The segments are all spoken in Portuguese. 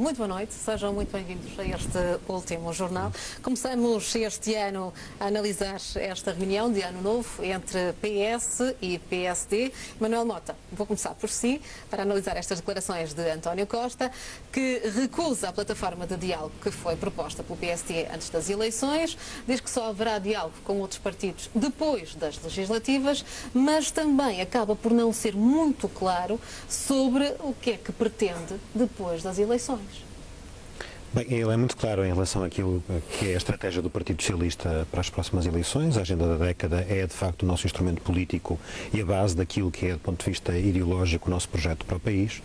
Muito boa noite, sejam muito bem-vindos a este último jornal. Começamos este ano a analisar esta reunião de ano novo entre PS e PSD. Manuel Mota, vou começar por si, para analisar estas declarações de António Costa, que recusa a plataforma de diálogo que foi proposta pelo PSD antes das eleições, diz que só haverá diálogo com outros partidos depois das legislativas, mas também acaba por não ser muito claro sobre o que é que pretende depois das eleições. Bem, ele é muito claro em relação àquilo que é a estratégia do Partido Socialista para as próximas eleições. A agenda da década é, de facto, o nosso instrumento político e a base daquilo que é, do ponto de vista ideológico, o nosso projeto para o país.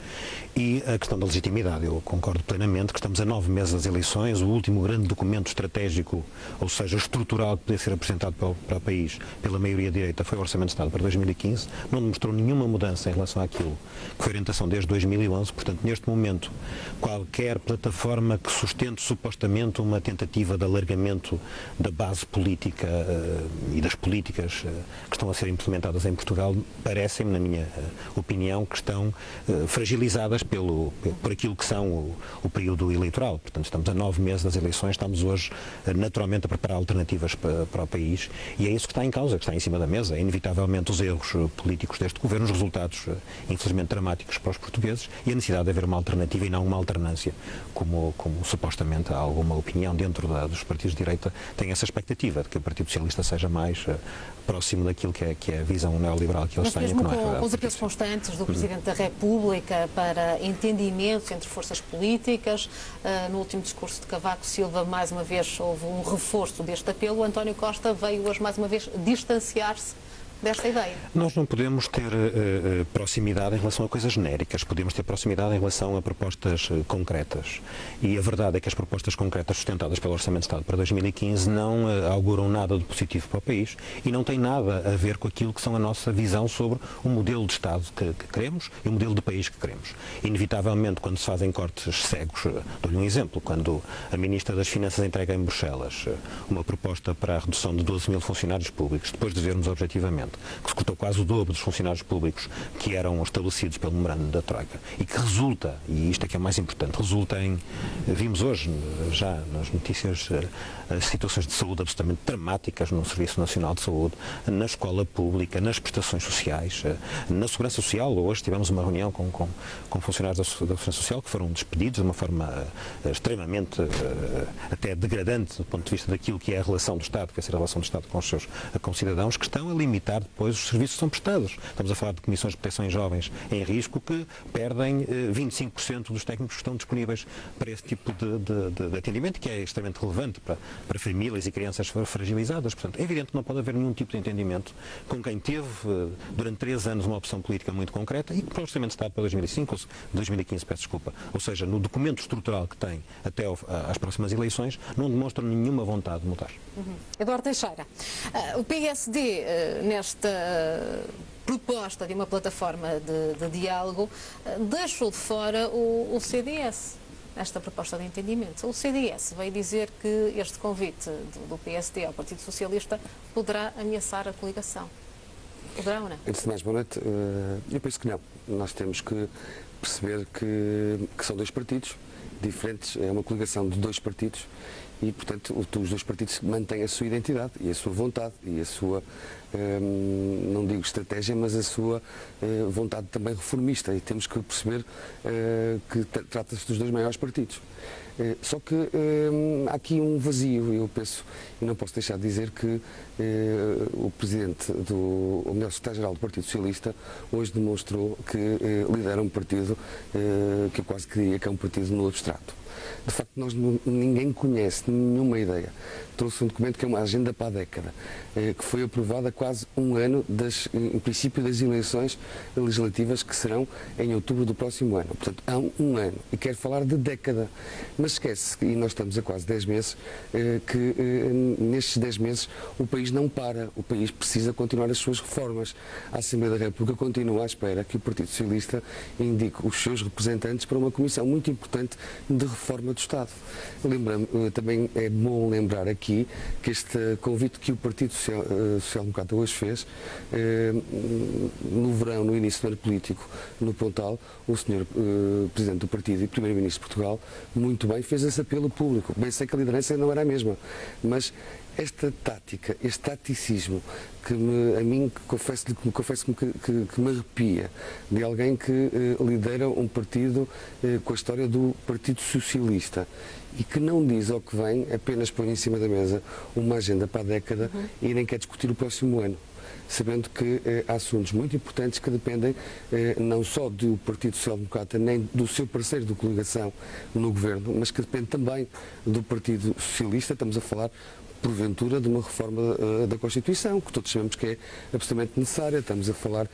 E a questão da legitimidade. Eu concordo plenamente que estamos a 9 meses das eleições. O último grande documento estratégico, ou seja, estrutural, que podia ser apresentado para o país pela maioria direita foi o Orçamento de Estado para 2015. Não demonstrou nenhuma mudança em relação àquilo que foi orientação desde 2011. Portanto, neste momento, qualquer plataforma que sustente supostamente uma tentativa de alargamento da base política e das políticas que estão a ser implementadas em Portugal, parecem-me, na minha opinião, que estão fragilizadas por aquilo que são o período eleitoral. Portanto, estamos a 9 meses das eleições, estamos hoje naturalmente a preparar alternativas para o país e é isso que está em causa, que está em cima da mesa. Inevitavelmente os erros políticos deste governo, os resultados infelizmente dramáticos para os portugueses e a necessidade de haver uma alternativa e não uma alternância, como supostamente há alguma opinião dentro dos partidos de direita, tem essa expectativa de que o Partido Socialista seja mais próximo daquilo que é a visão neoliberal que eles têm. Mesmo com os apelos constantes do Presidente da República para entendimentos entre forças políticas, no último discurso de Cavaco Silva, mais uma vez houve um reforço deste apelo. António Costa veio hoje, mais uma vez, distanciar-se desta ideia. Nós não podemos ter proximidade em relação a coisas genéricas, podemos ter proximidade em relação a propostas concretas. E a verdade é que as propostas concretas sustentadas pelo Orçamento de Estado para 2015 não auguram nada de positivo para o país e não têm nada a ver com aquilo que são a nossa visão sobre o modelo de Estado que queremos e o modelo de país que queremos. Inevitavelmente, quando se fazem cortes cegos, dou-lhe um exemplo, quando a Ministra das Finanças entrega em Bruxelas uma proposta para a redução de 12 mil funcionários públicos, depois de vermos objetivamente que se cortou quase o dobro dos funcionários públicos que eram estabelecidos pelo memorando da Troika e que resulta, e isto é que é mais importante, resulta em, vimos hoje já nas notícias, situações de saúde absolutamente dramáticas no Serviço Nacional de Saúde, na escola pública, nas prestações sociais, na Segurança Social. Hoje tivemos uma reunião com funcionários da Segurança Social que foram despedidos de uma forma extremamente até degradante do ponto de vista daquilo que é a relação do Estado, que é a relação do Estado com os seus cidadãos, que estão a limitar depois os serviços que são prestados. Estamos a falar de comissões de proteção em jovens em risco que perdem 25% dos técnicos que estão disponíveis para esse tipo de atendimento, que é extremamente relevante para famílias e crianças fragilizadas. Portanto, é evidente que não pode haver nenhum tipo de entendimento com quem teve durante 3 anos uma opção política muito concreta e que para o Orçamento de Estado para 2005, ou 2015, peço desculpa, ou seja, no documento estrutural que tem até às próximas eleições, não demonstra nenhuma vontade de mudar. Eduardo Teixeira, o PSD nesta proposta de uma plataforma de diálogo deixou de fora o CDS, nesta proposta de entendimento. O CDS veio dizer que este convite do PSD ao Partido Socialista poderá ameaçar a coligação. Poderá ou não? Antes de mais, boa noite. Eu penso que não. Nós temos que perceber que são 2 partidos diferentes, é uma coligação de 2 partidos e, portanto, os 2 partidos mantêm a sua identidade e a sua vontade e a sua, não digo estratégia, mas a sua vontade também reformista e temos que perceber que trata-se dos 2 maiores partidos. Só que há aqui um vazio, eu penso, e não posso deixar de dizer que o Presidente ou melhor, Secretário-Geral do Partido Socialista hoje demonstrou que lidera um partido que eu quase diria que é um partido no abstrato. De facto, ninguém conhece nenhuma ideia. Trouxe um documento que é uma agenda para a década, que foi aprovada há quase um ano, em princípio, das eleições legislativas que serão em outubro do próximo ano. Portanto, há um ano. E quer falar de década. Mas esquece, e nós estamos a quase 10 meses, que nestes 10 meses o país não para. O país precisa continuar as suas reformas. A Assembleia da República continua à espera que o Partido Socialista indique os seus representantes para uma comissão muito importante de reforma do Estado. Também é bom lembrar aqui aqui que este convite que o Partido Social Democrata hoje fez, no verão, no início do ano político, no Pontal, o Sr. Presidente do Partido e Primeiro-Ministro de Portugal, muito bem, fez esse apelo público. Bem sei que a liderança não era a mesma, mas esta tática, este taticismo a mim confesso-me que me arrepia, de alguém que lidera um partido com a história do Partido Socialista e que não diz ao que vem, apenas põe em cima da mesa uma agenda para a década e nem quer discutir o próximo ano, sabendo que há assuntos muito importantes que dependem não só do Partido Social Democrata nem do seu parceiro de coligação no governo, mas que depende também do Partido Socialista. Estamos a falar porventura de uma reforma da Constituição, que todos sabemos que é absolutamente necessária. Estamos a falar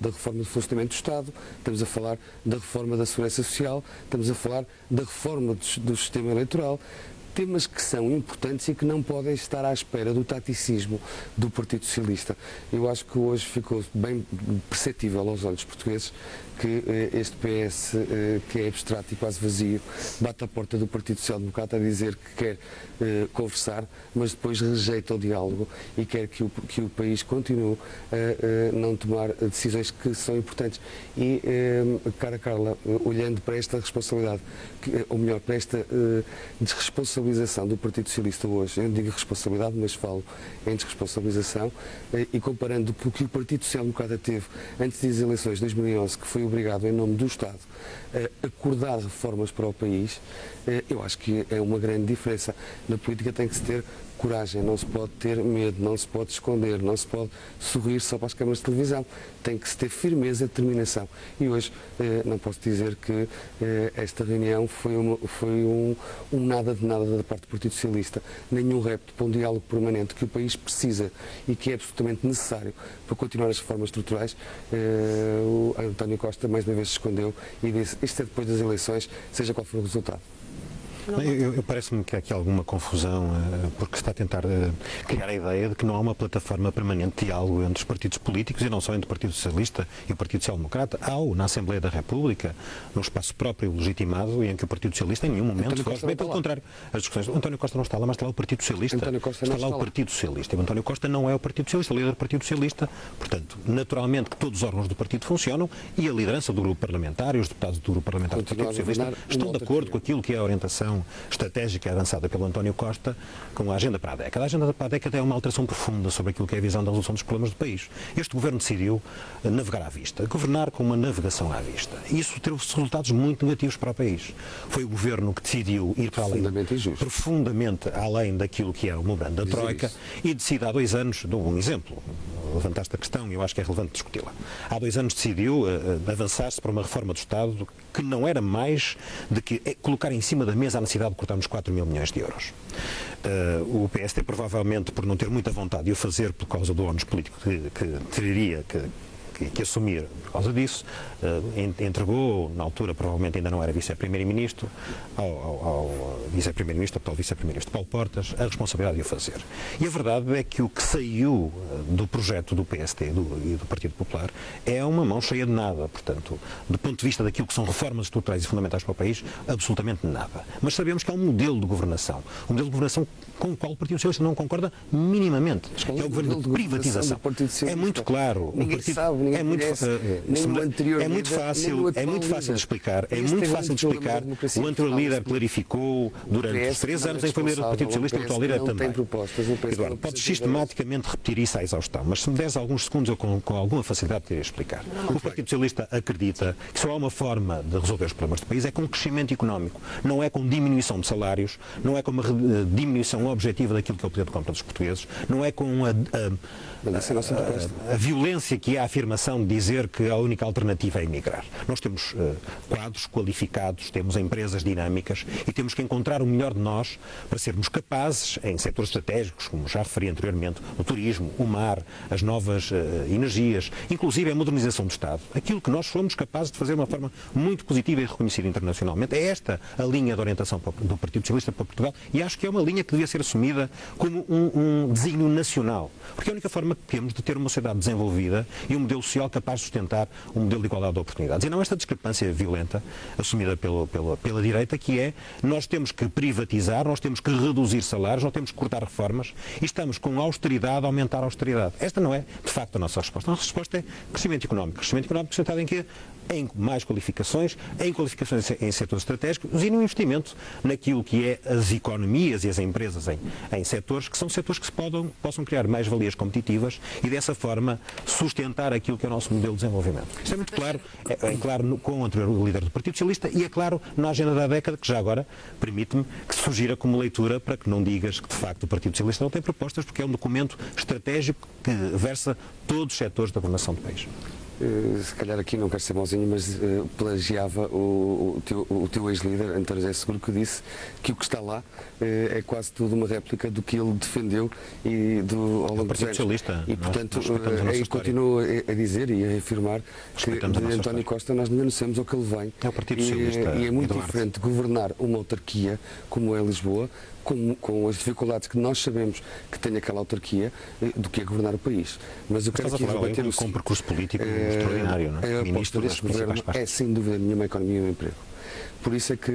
da reforma do funcionamento do Estado, estamos a falar da reforma da Segurança Social, estamos a falar da reforma do sistema eleitoral. Temas que são importantes e que não podem estar à espera do taticismo do Partido Socialista. Eu acho que hoje ficou bem perceptível aos olhos portugueses que este PS, que é abstrato e quase vazio, bate à porta do Partido Social Democrata a dizer que quer conversar, mas depois rejeita o diálogo e quer que o país continue a não tomar decisões que são importantes. E, cara Carla, olhando para esta responsabilidade, ou melhor, para esta desresponsabilização do Partido Socialista hoje, eu não digo responsabilidade, mas falo em desresponsabilização, e comparando o que o Partido Social Democrata teve antes das eleições de 2011, que foi obrigado, em nome do Estado, a acordar reformas para o país, eu acho que é uma grande diferença. Na política tem que se ter coragem, não se pode ter medo, não se pode esconder, não se pode sorrir só para as câmaras de televisão. Tem que se ter firmeza e determinação. E hoje não posso dizer que esta reunião foi um nada de nada da parte do Partido Socialista, nenhum repto para um diálogo permanente que o país precisa e que é absolutamente necessário para continuar as reformas estruturais. O António Costa mais uma vez se escondeu e disse: isto é depois das eleições, seja qual for o resultado. Parece-me que há aqui alguma confusão, porque se está a tentar criar a ideia de que não há uma plataforma permanente de diálogo entre os partidos políticos, e não só entre o Partido Socialista e o Partido Social Democrata. Há-o na Assembleia da República, num espaço próprio legitimado, e em que o Partido Socialista em nenhum momento faz bem, pelo contrário. As discussões, o António Costa não está lá, mas está lá o Partido Socialista. Está lá o Partido Socialista. E o António Costa não é o Partido Socialista, o líder do Partido Socialista. Portanto, naturalmente que todos os órgãos do partido funcionam e a liderança do grupo parlamentar e os deputados do grupo parlamentar do Partido Socialista estão de acordo com aquilo que é a orientação estratégica avançada pelo António Costa com a agenda para a década. A agenda para a década é uma alteração profunda sobre aquilo que é a visão da resolução dos problemas do país. Este governo decidiu navegar à vista, governar com uma navegação à vista. E isso teve resultados muito negativos para o país. Foi o governo que decidiu ir para além, profundamente além daquilo que é o memorando da Troika, e decide há 2 anos, dou um exemplo, levantaste a questão e eu acho que é relevante discuti-la. Há 2 anos decidiu avançar-se para uma reforma do Estado que não era mais de que colocar em cima da mesa a necessidade de cortarmos 4 mil milhões de euros. O PSD, provavelmente por não ter muita vontade de o fazer por causa do ónus político que teria que assumir por causa disso, entregou, na altura provavelmente ainda não era vice-primeiro-ministro, ao vice-primeiro-ministro, atual vice-primeiro-ministro Paulo Portas, a responsabilidade de o fazer. E a verdade é que o que saiu do projeto do PSD e do Partido Popular é uma mão cheia de nada. Portanto, do ponto de vista daquilo que são reformas estruturais e fundamentais para o país, absolutamente nada. Mas sabemos que há um modelo de governação com o qual o Partido Socialista não concorda minimamente, que é o governo de privatização. É muito claro. É muito fácil de explicar. O anterior líder clarificou durante os 3 anos em que foi líder do Partido Socialista, o atual líder também. Eduardo, podes sistematicamente repetir isso à exaustão, mas se me deres alguns segundos eu com alguma facilidade teria explicar. O Partido Socialista acredita que só há uma forma de resolver os problemas do país, é com crescimento económico, não é com diminuição de salários, não é com uma diminuição objetiva daquilo que é o poder de compra dos portugueses, não é com a violência que é a afirmação de dizer que a única alternativa é emigrar. Nós temos quadros qualificados, temos empresas dinâmicas e temos que encontrar o melhor de nós para sermos capazes, em setores estratégicos, como já referi anteriormente, o turismo, o mar, as novas energias, inclusive a modernização do Estado, aquilo que nós somos capazes de fazer de uma forma muito positiva e reconhecida internacionalmente. É esta a linha de orientação do Partido Socialista para Portugal e acho que é uma linha que devia ser assumida como um desígnio nacional, porque é a única forma que temos de ter uma sociedade desenvolvida e um modelo modelo social capaz de sustentar um modelo de igualdade de oportunidades. E não esta discrepância violenta assumida pela direita, que é: nós temos que privatizar, nós temos que reduzir salários, nós temos que cortar reformas e estamos com austeridade a aumentar a austeridade. Esta não é, de facto, a nossa resposta. A nossa resposta é crescimento económico. Crescimento económico sustentado em quê? Em mais qualificações, em qualificações em setores estratégicos e no investimento naquilo que é as economias e as empresas em setores que são setores que possam criar mais valias competitivas e dessa forma sustentar aquilo que é o nosso modelo de desenvolvimento. Isto é muito claro, é claro com o anterior líder do Partido Socialista e é claro na agenda da década, que já agora permite-me que se sugira como leitura para que não digas que de facto o Partido Socialista não tem propostas, porque é um documento estratégico que versa todos os setores da governação do país. Se calhar aqui não quero ser mauzinho, mas plagiava o teu ex-líder, António José Seguro, que disse que o que está lá é quase tudo uma réplica do que ele defendeu ao longo dos anos. E, portanto, continuo a dizer e a afirmar que de António Costa nós não conhecemos ao que ele vem. É o Partido Socialista. E é muito diferente governar uma autarquia, como é Lisboa, com as dificuldades que nós sabemos que tem aquela autarquia, do que é governar o país. Mas eu quero aqui rebater com um percurso político extraordinário, não é? A aposta deste governo é, sem dúvida nenhuma, a economia e o emprego. Por isso é que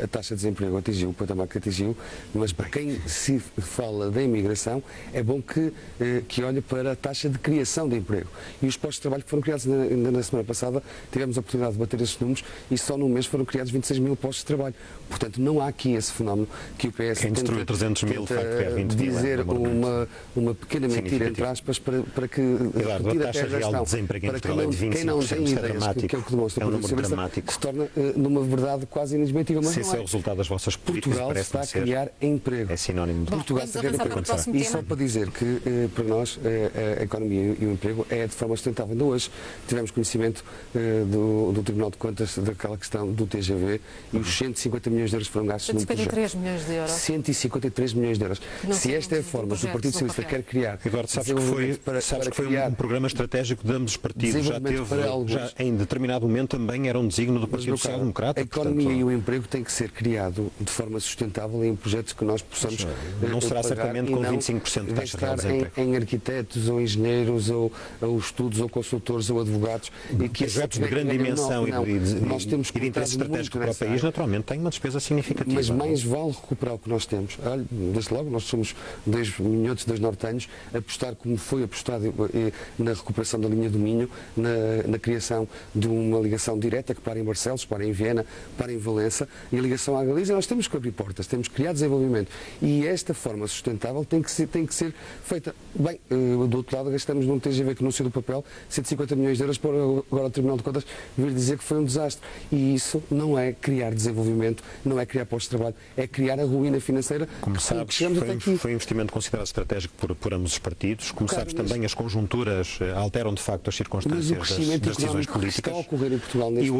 a taxa de desemprego atingiu o patamar que atingiu, mas para quem se fala da imigração, é bom que olhe para a taxa de criação de emprego. E os postos de trabalho que foram criados ainda na semana passada, tivemos a oportunidade de bater esses números e só num mês foram criados 26 mil postos de trabalho. Portanto, não há aqui esse fenómeno que o PS quem destruiu 300 mil, dizer uma pequena mentira, entre aspas, para que a taxa real de desemprego em Portugal é de 25%, quem não tem ideias, que é o que demonstra o Partido Socialista, se torna numa verdade quase inadmissível. Mas se esse é o resultado das vossas políticas, Portugal está a criar emprego. É sinónimo de Portugal está a criar emprego. E só para dizer que para nós a economia e o emprego é de forma sustentável. Ainda hoje tivemos conhecimento do Tribunal de Contas daquela questão do TGV e os 150 milhões de euros foram gastos num projeto. 153 milhões de euros. 153 milhões de euros. Se esta é a forma que o Partido Socialista quer criar... Agora, sabes que foi um programa estratégico de ambos os partidos. Já em determinado momento também era um desígnio do Partido Social Democrata. A economia e o emprego tem que ser criado de forma sustentável em projetos que nós possamos não será certamente com 25% de taxa de desemprego. Em arquitetos ou engenheiros ou estudos ou consultores ou advogados e que projetos de grande dimensão e de interesse estratégico para o país naturalmente têm uma despesa significativa. Mas mais vale recuperar o que nós temos. Olha, desde logo nós somos 2 minhotos, 2 nortenhos, apostar como foi apostado na recuperação da linha do Minho, na criação de uma ligação direta que para em Barcelos, para em Viena, para em Valença, e a ligação à Galiza. Nós temos que abrir portas, temos que criar desenvolvimento e esta forma sustentável tem que ser feita. Bem, do outro lado gastamos num TGV que anunciou do papel 150 milhões de euros para agora o Tribunal de Contas vir dizer que foi um desastre. E isso não é criar desenvolvimento, não é criar postos de trabalho, é criar a ruína financeira. Como sabes, foi um investimento considerado estratégico por ambos os partidos. Como sabes, também as conjunturas alteram de facto as circunstâncias das decisões políticas. Está a ocorrer em Portugal neste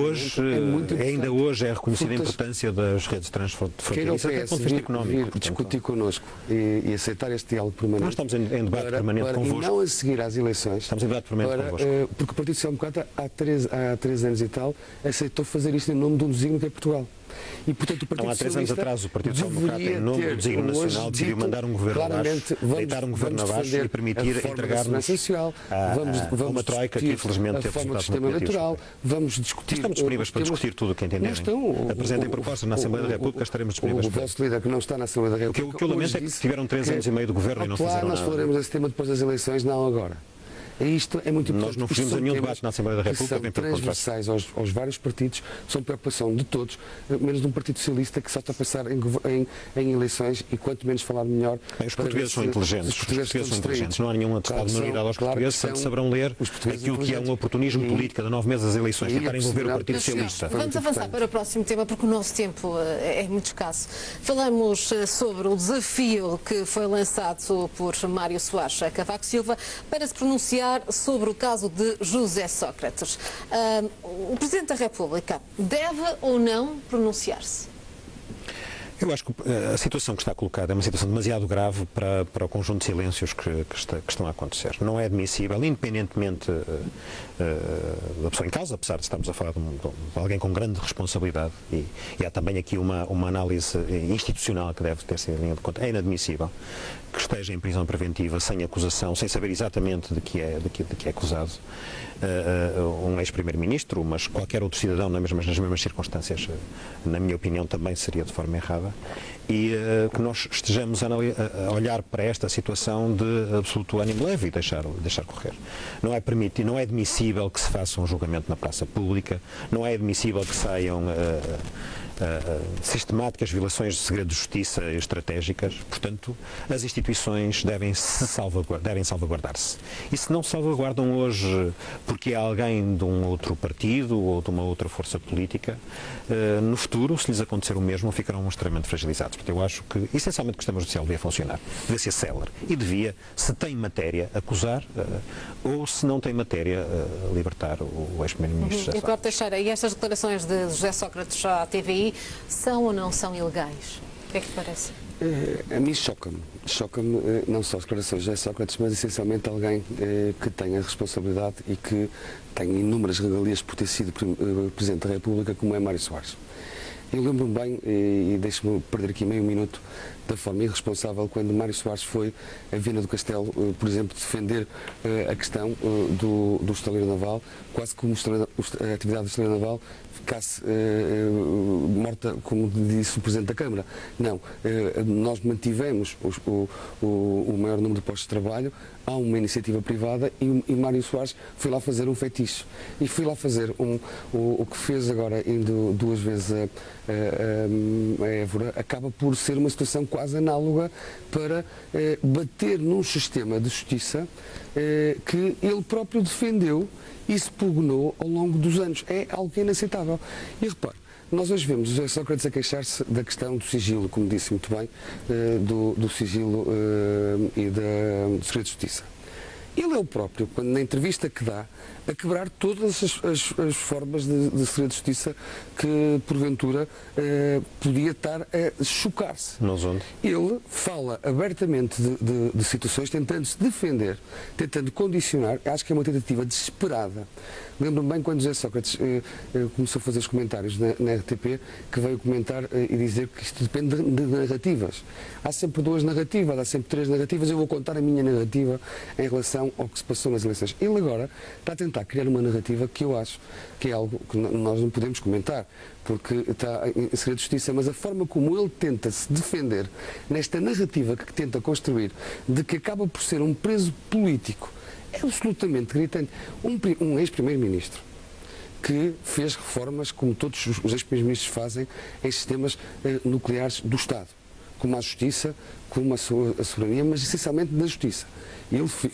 momento, ainda hoje é reconhecida a importância das redes transfronteiriças até do ponto de vista económico. Vir discutir connosco e aceitar este diálogo permanente. Nós estamos em debate permanente convosco. E não a seguir às eleições. Estamos em debate permanente convosco. Porque o Partido Social Democrata há 3 anos e tal aceitou fazer isto em nome de um desígnio que é Portugal. E, portanto, o Partido há 3 anos atrás o Partido Social Democrata, em nome do desígnio nacional, decidiu mandar um governo abaixo, deitar um governo abaixo e permitir entregar-nos a uma troika que infelizmente teve resultados muito negativos. Estamos disponíveis para discutir tudo o que entenderem. Apresentem propostas na Assembleia da República, estaremos disponíveis para. O vosso líder que não está na Assembleia da República. O que eu lamento é que tiveram 3 anos e meio de governo e não fizeram nada. Nós falaremos desse tema depois das eleições, não agora. Isto é muito importante. Nós não fugimos a nenhum debate na Assembleia da República. São transversais aos vários partidos, são preocupação de todos, menos de um Partido Socialista que só está a pensar em eleições e quanto menos falar melhor. Bem, os portugueses são inteligentes. Os portugueses são inteligentes. Não há nenhum atestado de minoridade aos portugueses, portanto saberão ler aquilo que é um oportunismo político de 9 meses das eleições, tentar envolver o Partido Socialista. Vamos avançar para o próximo tema, porque o nosso tempo é muito escasso. Falamos sobre o desafio que foi lançado por Mário Soares Cavaco Silva para se pronunciar sobre o caso de José Sócrates. O Presidente da República deve ou não pronunciar-se? Eu acho que a situação que está colocada é uma situação demasiado grave para o conjunto de silêncios que estão a acontecer. Não é admissível, independentemente da pessoa em causa, apesar de estarmos a falar de alguém com grande responsabilidade, e há também aqui uma análise institucional que deve ter sido em linha de conta. É inadmissível que esteja em prisão preventiva, sem acusação, sem saber exatamente de que é acusado, um ex-primeiro-ministro, mas qualquer outro cidadão nas mesmas circunstâncias, na minha opinião, também seria de forma errada, e que nós estejamos a olhar para esta situação de absoluto ânimo leve e deixar correr. Não é permitido, não é admissível que se faça um julgamento na praça pública, não é admissível que saiam sistemáticas violações de segredo de justiça estratégicas. Portanto, as instituições devem salvaguardar-se. E se não se salvaguardam hoje porque é alguém de um outro partido ou de uma outra força política, no futuro, se lhes acontecer o mesmo, ficarão extremamente fragilizados. Portanto, eu acho que, essencialmente, que o sistema judicial devia funcionar, devia ser célere e devia, se tem matéria, acusar, ou se não tem matéria, libertar o ex-primeiro-ministro. Eduardo Teixeira, e estas declarações de José Sócrates à TVI são ou não são ilegais? O que é que te parece? A mim choca-me não só as declarações de José Sócrates, mas essencialmente alguém que tem a responsabilidade e que tem inúmeras regalias por ter sido Presidente da República, como é Mário Soares. Eu lembro-me bem, e deixe-me perder aqui meio minuto, da forma irresponsável quando Mário Soares foi a Viana do Castelo, por exemplo, defender a questão do estaleiro naval, quase como a atividade do estaleiro naval ficasse morta, como disse o Presidente da Câmara. Não, nós mantivemos o maior número de postos de trabalho, há uma iniciativa privada e Mário Soares foi lá fazer um fetiche. E foi lá fazer o que fez agora, indo 2 vezes a Évora, acaba por ser uma situação quase análoga para bater num sistema de justiça que ele próprio defendeu e se pugnou ao longo dos anos. É algo inaceitável. E repare, nós hoje vemos José Sócrates a queixar-se da questão do sigilo, como disse muito bem, do sigilo e do segredo de justiça. Ele é o próprio, quando na entrevista que dá, a quebrar todas as formas de segredo de justiça que, porventura, podia estar a chocar-se. Ele fala abertamente de situações, tentando se defender, tentando condicionar. Acho que é uma tentativa desesperada. Lembro-me bem quando José Sócrates começou a fazer os comentários na RTP, que veio comentar e dizer que isto depende de narrativas. Há sempre 2 narrativas, há sempre 3 narrativas, eu vou contar a minha narrativa em relação ao que se passou nas eleições. Ele agora está a tentar criar uma narrativa que eu acho que é algo que nós não podemos comentar, porque está em segredo de justiça, mas a forma como ele tenta se defender nesta narrativa que tenta construir, de que acaba por ser um preso político, é absolutamente gritante. Um ex-primeiro-ministro que fez reformas, como todos os ex-primeiros-ministros fazem, em sistemas nucleares do Estado, como a justiça, como a soberania, mas essencialmente na justiça. Ele foi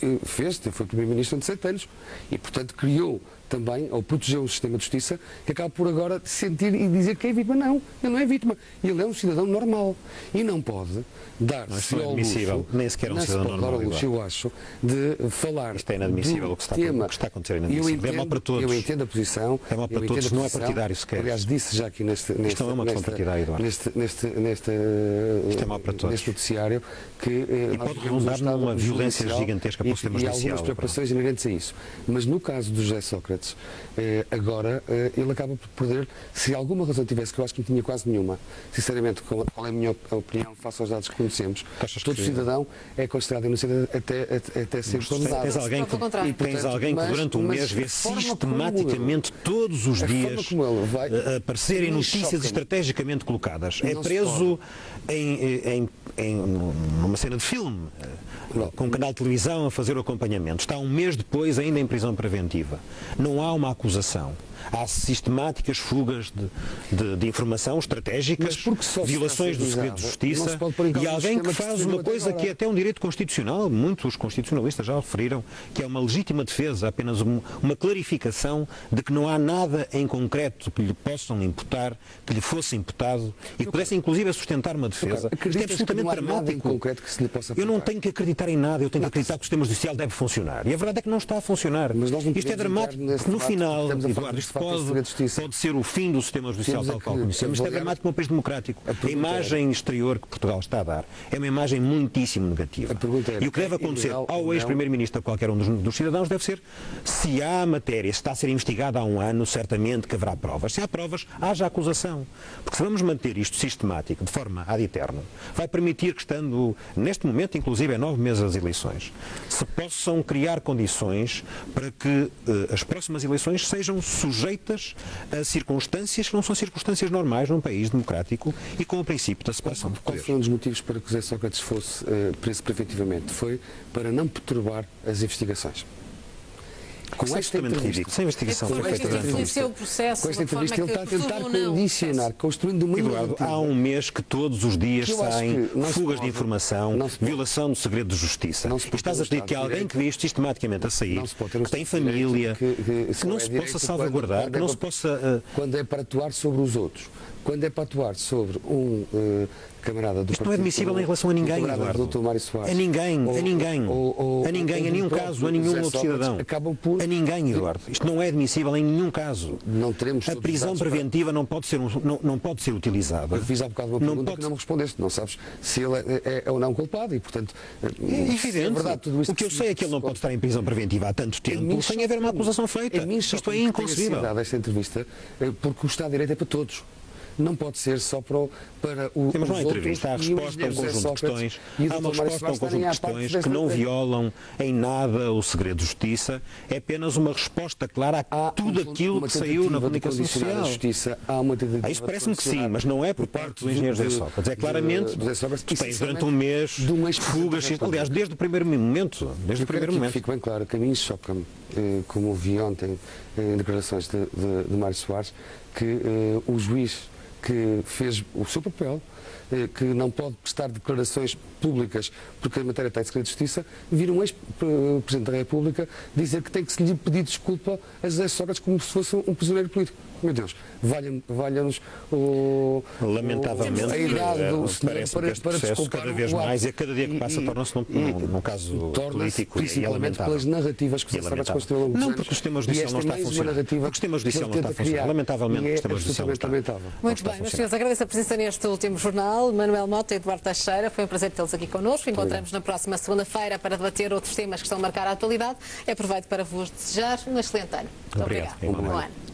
primeiro-ministro durante 7 anos e, portanto, criou também, ou protegeu o sistema de justiça, que acaba por agora sentir e dizer que é vítima. Não, ele não é vítima. Ele é um cidadão normal e não pode dar-se ao luxo, nem sequer um cidadão normal, eu acho, de falar. Isto é inadmissível o que está a acontecer. É mal para todos. Eu entendo a posição. É mal para todos, não é partidário sequer. Aliás, disse já aqui isto não é uma questão partidária, Eduardo. Isto é mal para todos. Neste noticiário que e pode redundar numa violência gigantesca para o sistema judicial. E algumas preocupações inerentes a isso. Mas no caso do José Sócrates, agora ele acaba por perder, se alguma razão tivesse, que eu acho que não tinha quase nenhuma, sinceramente, qual é a minha opinião face aos dados que conhecemos, todo cidadão é considerado inocente até ser condenado. Tens alguém que durante um mês vê sistematicamente todos os dias aparecerem notícias estrategicamente colocadas. É preso numa cena de filme, com um canal de televisão a fazer o acompanhamento. Está um mês depois ainda em prisão preventiva. Não há uma acusação. Há sistemáticas fugas de informação estratégicas, violações do segredo de justiça e alguém que faz uma coisa que é até um direito constitucional, muitos constitucionalistas já referiram, que é uma legítima defesa, apenas uma clarificação de que não há nada em concreto que lhe possam imputar, que lhe fosse imputado e que pudesse inclusive sustentar uma defesa. Isto é absolutamente dramático. nada em concreto que se lhe possa Eu não apontar. tenho que acreditar em nada, eu tenho que acreditar que o sistema judicial deve funcionar. E a verdade é que não está a funcionar. Mas nós não Isto é podemos dramático, entrar nesse no debate, final, estamos a falar Eduardo, de isto facto de Segredo de Justiça. pode ser o fim do sistema judicial Temos tal qual que conhecemos. Isto é avaliar dramático para um país democrático. A pergunta imagem exterior que Portugal está a dar é uma imagem muitíssimo negativa. A pergunta é, E o que deve é acontecer ilegal ou ao não? ex-primeiro-ministro, a qualquer um dos cidadãos, deve ser: se há matéria, se está a ser investigada há um ano, certamente que haverá provas. Se há provas, haja acusação. Porque se vamos manter isto sistemático, de forma ad eterno, vai permitir que, estando neste momento, inclusive, 9 meses das eleições, se possam criar condições para que as próximas eleições sejam sujeitas a circunstâncias que não são circunstâncias normais num país democrático e com o princípio da separação de Qual poderes. foi um dos motivos para que José Sócrates fosse preso preventivamente? Foi para não perturbar as investigações. Com Isso é esta absolutamente entrevista, ridículo. Sem investigação É que foi foi feita feito durante influenciou o processo com esta de forma entrevista ele está a que tentar perturba ou não o condicionar, processo. construindo uma Eduardo, narrativa. há um mês que todos os dias Eu acho saem que não se fugas de pode- informação, não se pode- violação do segredo de justiça. Não se E pode estás a ter um pedir que Estado de alguém que vê isto sistematicamente a sair, Não se pode ter um que tem Estado de família, direito que só não é se direito possa salvaguardar, quando que é não para- se possa... Quando é para atuar sobre os outros, quando é para atuar sobre um camarada do Isto não é admissível em relação a ninguém, Eduardo. Dr. Mário Soares, A ninguém, ou- a ninguém. ou- A ninguém, ou a nenhum do caso, a próprio nenhum José outro Sócrates, cidadão. acabam por... A ninguém, Eduardo. Isto não é admissível em nenhum caso. Não teremos A todos os prisão dados para- preventiva não pode ser, não pode ser utilizada. Eu fiz há bocado uma Não pergunta pode- que não me respondeste. Não sabes se ele é ou não culpado e, portanto... É evidente. é verdade, tudo isto O que eu sei é que ele não pode estar em prisão preventiva há tanto A mim tempo sem haver uma choca-me. acusação feita. A mim Isto é choca-me que tenha inconcebível. sido dada esta entrevista, porque o Estado de Direito é para todos. Não pode ser só para o. Temos os uma entrevista, há outros e o resposta a um José conjunto de Sócrates questões, e o há uma Dr. Mário resposta a um Soares conjunto de estarem à parte questões desta- que não violam em nada o segredo de justiça, é apenas uma resposta clara a Há tudo aquilo uma que saiu na tentativa de comunicação condicionar social. a justiça, há uma tentativa Isso de parece-me que sim, condicionar mas não é por parte do engenheiro José Sócrates. É claramente, José Sócrates, tu tens essencialmente, durante um mês de um ex-presidente fugas, da República. aliás, desde o primeiro momento, desde o Eu quero primeiro que momento. fique bem claro que a mim choca-me, como ouvi ontem em declarações de Mário Soares, que o juiz que fez o seu papel, que não pode prestar declarações públicas porque a matéria está em segredo de justiça, vir um ex-presidente da República dizer que tem que se lhe pedir desculpa a José Sócrates como se fosse um prisioneiro político. Meu Deus, valha-nos Lamentavelmente, a idade do senhor parece-me que este processo, desculpar cada vez o ato. mais, e a cada dia que passa, torna-se num caso torna-se político e é principalmente lamentável. pelas narrativas que E o é Sócrates lamentável. construiu ao longo dos Não, anos. porque o sistema E judicial esta não é está a mais uma funcionar. narrativa Porque o sistema judicial que não ele está a tenta funcionar. criar. Lamentavelmente, E o é sistema judicial não absolutamente está. lamentável. Muito está a bem, meus funcionar. senhores, agradeço a presença neste último jornal. Manuel Mota e Eduardo Teixeira, foi um prazer tê-los aqui connosco. Encontramos na próxima segunda-feira para debater outros temas que estão a marcar a atualidade. Aproveito para vos desejar um excelente ano. Muito Obrigado. obrigada. Igualmente. Bom ano.